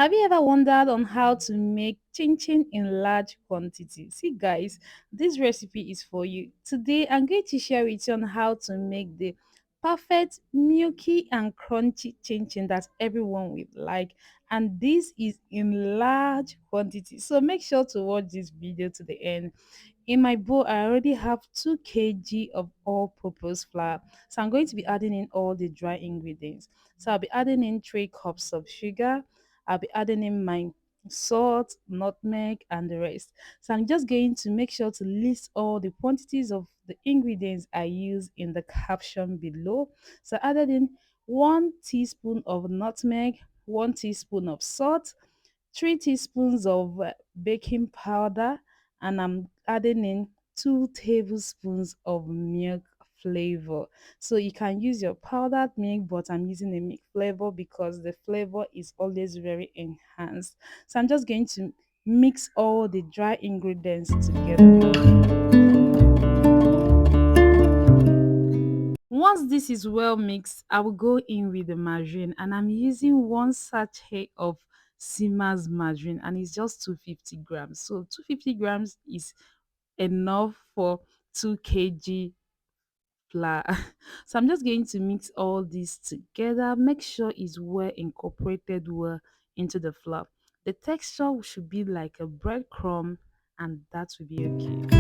Have you ever wondered on how to make chin chin in large quantities? See guys, this recipe is for you. Today I'm going to share with you on how to make the perfect milky and crunchy chin chin that everyone will like, and this is in large quantities. So make sure to watch this video to the end. In my bowl, I already have 2 kg of all-purpose flour. So I'm going to be adding in all the dry ingredients. So I'll be adding in 3 cups of sugar. I'll be adding in my salt, nutmeg, and the rest. So I'm just going to make sure to list all the quantities of the ingredients I use in the caption below. So I added in 1 teaspoon of nutmeg, 1 teaspoon of salt, 3 teaspoons of baking powder, and I'm adding in 2 tablespoons of milk flavor. So you can use your powdered milk, but I'm using a milk flavor because the flavor is always very enhanced. So I'm just going to mix all the dry ingredients together now. Once this is well mixed, I will go in with the margarine, and I'm using 1 sachet of Sima's margarine, and it's just 250 grams. So 250 grams is enough for 2 kg flour. So I'm just going to mix all this together. Make sure it's well incorporated well into the flour. The texture should be like a breadcrumb, and that will be okay.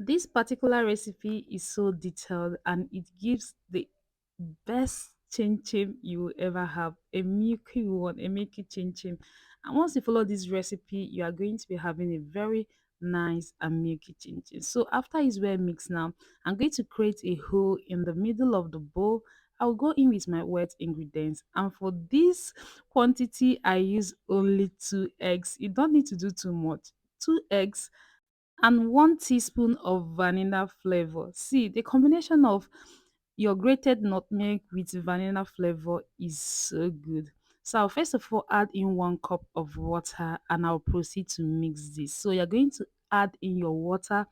This particular recipe is so detailed, and it gives the best chin chin you will ever have. A milky one, a milky chin chin. And once you follow this recipe, you are going to be having a very nice and milky chin chin. So after it's well mixed now, I'm going to create a hole in the middle of the bowl. I'll go in with my wet ingredients, and for this quantity I use only 2 eggs. You don't need to do too much. 2 eggs and 1 teaspoon of vanilla flavor. See, the combination of your grated nutmeg with vanilla flavor is so good. So I'll first of all add in 1 cup of water, and I'll proceed to mix this. So you're going to add in your water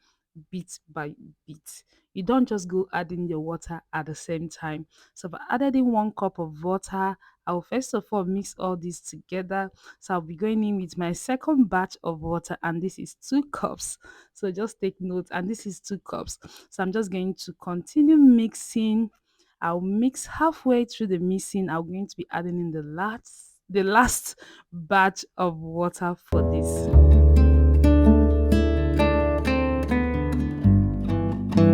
bit by bit. You don't just go adding your water at the same time. So I've added in 1 cup of water. I'll first of all mix all this together. So I'll be going in with my second batch of water, and this is 2 cups. So just take note, and this is 2 cups. So I'm just going to continue mixing. I'll mix halfway through the mixing. I'm going to be adding in the last batch of water for this.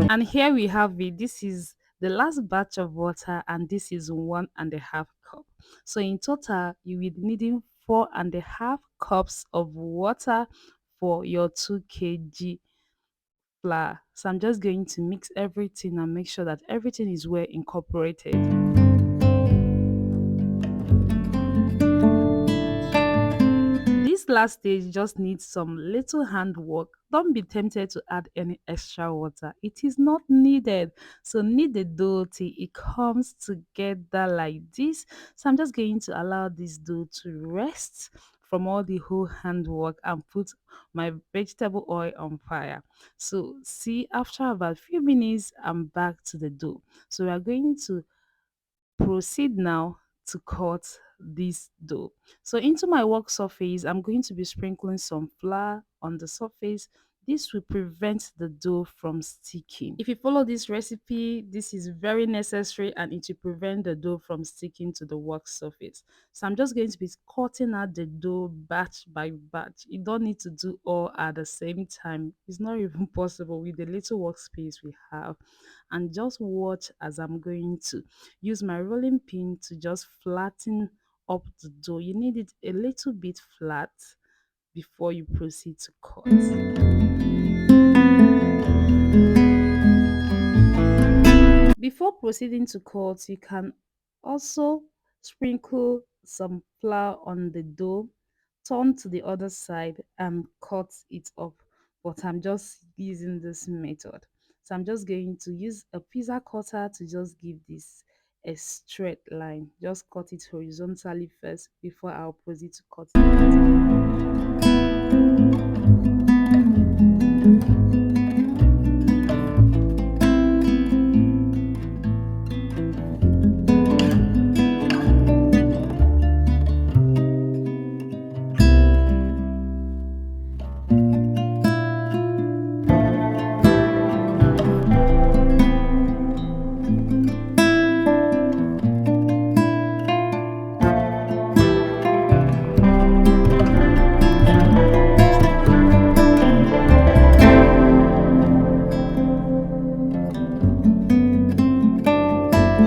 And here we have it. This is the last batch of water, and this is 1.5 cup. So in total, you will be needing 4.5 cups of water for your 2 kg flour. So I'm just going to mix everything and make sure that everything is well incorporated. This last stage just needs some little handwork. Don't be tempted to add any extra water. It is not needed. So knead the dough till it comes together like this. So I'm just going to allow this dough to rest from all the whole handwork and put my vegetable oil on fire. So see, after about a few minutes, I'm back to the dough. So we are going to proceed now to cut this dough. So into my work surface, I'm going to be sprinkling some flour on the surface. This will prevent the dough from sticking. If you follow this recipe, this is very necessary, and it will prevent the dough from sticking to the work surface. So I'm just going to be cutting out the dough batch by batch. You don't need to do all at the same time. It's not even possible with the little workspace we have. And just watch as I'm going to use my rolling pin to just flatten up the dough. You need it a little bit flat before you proceed to cut. Before proceeding to cut, you can also sprinkle some flour on the dough, turn to the other side, and cut it up. But I'm just using this method. So I'm just going to use a pizza cutter to just give this a straight line. Just cut it horizontally first before I'll proceed to cut it vertically.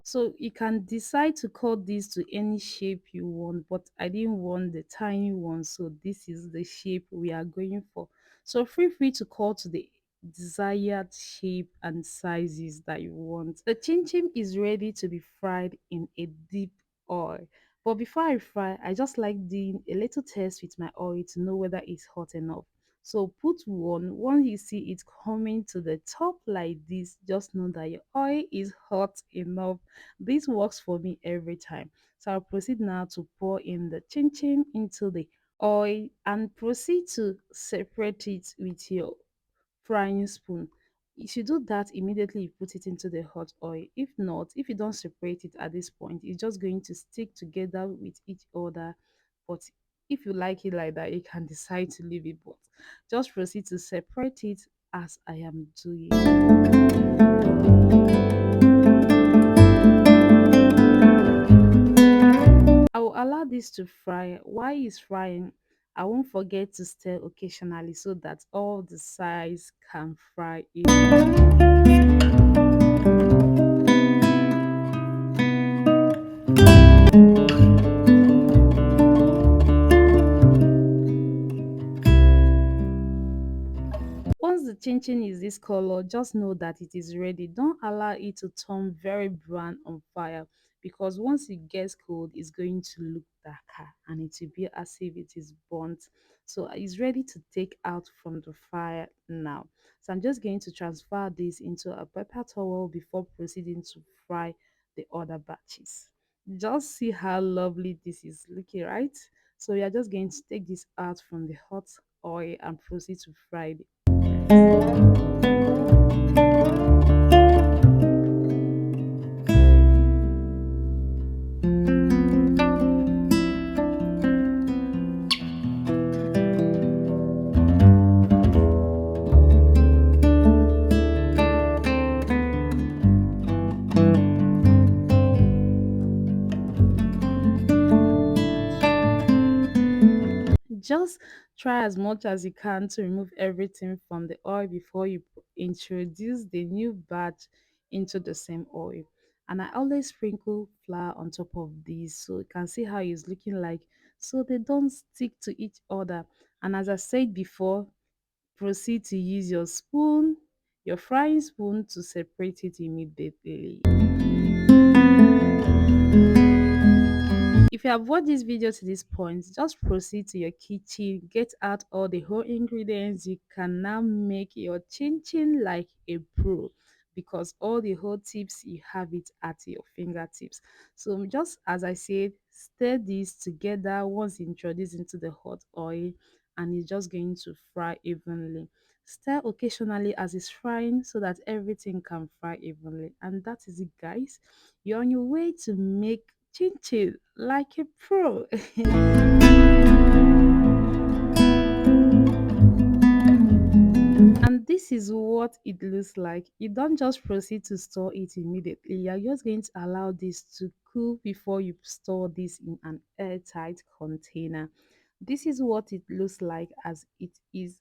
So you can decide to cut this to any shape you want, but I didn't want the tiny one, so this is the shape we are going for. So feel free to cut to the desired shape and sizes that you want. The chin chin is ready to be fried in a deep oil. But before I fry, I just like doing a little test with my oil to know whether it's hot enough. So put one. Once you see it coming to the top like this, just know that your oil is hot enough. This works for me every time. So I'll proceed now to pour in the chin chin into the oil and proceed to separate it with your frying spoon. If you do that immediately, you put it into the hot oil. If not, if you don't separate it at this point, it's just going to stick together with each other. But if you like it like that, you can decide to leave it. But just proceed to separate it as I am doing. I will allow this to fry. While it's frying, I won't forget to stir occasionally so that all the sides can fry evenly. Once the chin chin is this color, just know that it is ready. Don't allow it to turn very brown on fire, because once it gets cold, it's going to look darker and it will be as if it is burnt. So it's ready to take out from the fire now. So I'm just going to transfer this into a paper towel before proceeding to fry the other batches. Just see how lovely this is looking, right? So we are just going to take this out from the hot oil and proceed to fry the just try as much as you can to remove everything from the oil before you introduce the new batch into the same oil. And I always sprinkle flour on top of these so you can see how it's looking like, so they don't stick to each other. And as I said before, proceed to use your spoon, your frying spoon, to separate it immediately. If you have watched this video to this point, just proceed to your kitchen, get out all the whole ingredients. You can now make your chin chin like a pro, because all the whole tips you have it at your fingertips. So just as I said, stir this together once introduced into the hot oil, and it's just going to fry evenly. Stir occasionally as it's frying so that everything can fry evenly. And that is it, guys. You're on your way to make chin chin like a pro. And this is what it looks like. You don't just proceed to store it immediately. You're just going to allow this to cool before you store this in an airtight container. This is what it looks like as it is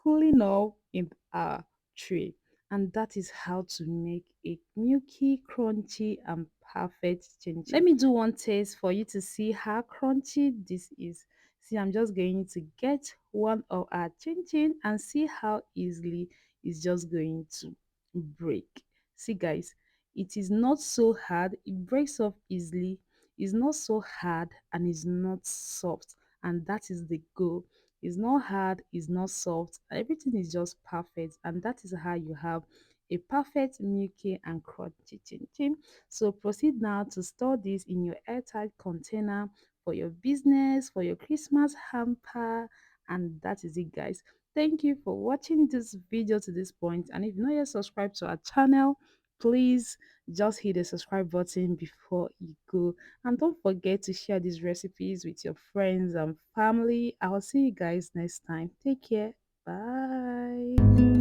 cooling off in a tray. And that is how to make a milky, crunchy, and perfect chin chin. Let me do one taste for you to see how crunchy this is. See, I'm just going to get one of our chin chin and see how easily it's just going to break. See, guys, it is not so hard. It breaks off easily. It's not so hard and it's not soft. And that is the goal. It's not hard, it's not soft. Everything is just perfect. And that is how you have a perfect milky and crunchy chin chin. So proceed now to store this in your airtight container for your business, for your Christmas hamper, and that is it, guys. Thank you for watching this video to this point. And if you're not yet subscribed to our channel, please just hit the subscribe button before you go. And don't forget to share these recipes with your friends and family. I'll see you guys next time. Take care. Bye.